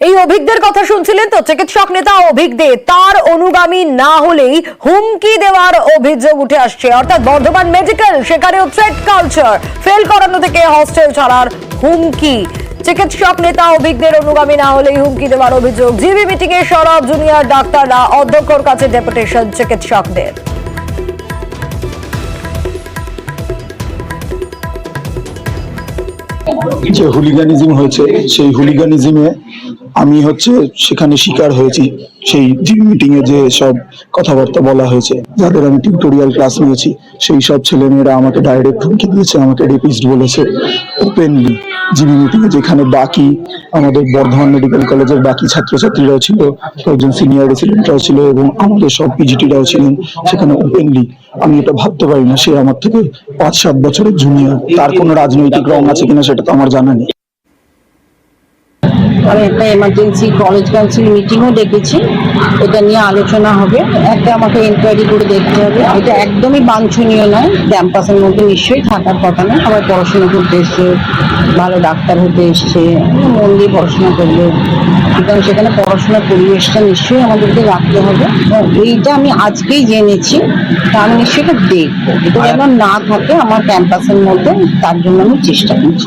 এই অভিজ্ঞদের কথা শুনছিলেন তো, চিকিৎসক নেতা অভিক দে তার অনুগামী না হলেই হুমকি দেওয়ার অভিযোগ উঠে আসছে। অর্থাৎ বর্ধমান মেডিকেল, সেখানেও থ্রেট কালচার, ফেল করানো থেকে হস্টেল ছাড়ার হুমকি। চিকিৎসক নেতা অভিজ্ঞদের অনুগামী না হলেই হুমকি দেওয়ার অভিযোগ। জিবি মিটিং এ সরব জুনিয়র ডাক্তাররা, অধ্যক্ষর কাছে ডেপুটেশন চিকিৎসকদের। যে হুলিগানিজম হয়েছে, সেই হুলিগানিজমে আমি সেখানে শিকার হয়েছি। সেই জিম মিটিং এ যে সব কথাবার্তা বলা হয়েছে, যাদের আমি টিউটোরিয়াল ক্লাস নিয়েছি, সেই সব ছেলেমেয়েরা আমাকে ডাইরেক্ট হুমকি দিয়েছে, আমাকে রেপিস্ট বলেছে ওপেনলি। জিবি মিটিং এ যেখানে বাকি আমাদের বর্ধমান মেডিকেল কলেজের বাকি ছাত্রছাত্রীরাও ছিল, কয়েকজন সিনিয়র রেসিডেন্টরাও ছিল এবং আমাদের সব পিজিটিরাও ছিলেন, সেখানে ওপেনলি। আমি এটা ভাবতে পারি না সে আমার থেকে 5-7 বছরের জুনিয়র। তার কোনো রাজনৈতিক রং আছে কিনা সেটা তো আমার জানা নেই। আমি একটা এমার্জেন্সি কলেজ কাউন্সিল মিটিংও ডেকেছি, এটা নিয়ে আলোচনা হবে। একটা আমাকে এনকোয়ারি করে দেখতে হবে। এটা একদমই বাঞ্ছনীয় নয়, ক্যাম্পাসের মধ্যে নিশ্চয়ই থাকার কথা না। সবাই পড়াশোনা করতে এসছে, ভালো ডাক্তার হতে এসছে, মন দিয়ে পড়াশোনা করবে, সুতরাং সেখানে পড়াশোনার পরিবেশটা নিশ্চয়ই আমাদেরকে রাখতে হবে। এইটা আমি আজকেই জেনেছি, তা আমি নিশ্চয়ই এটা দেখবো, এটা যেন না থাকে আমার ক্যাম্পাসের মধ্যে, তার জন্য আমি চেষ্টা করছি।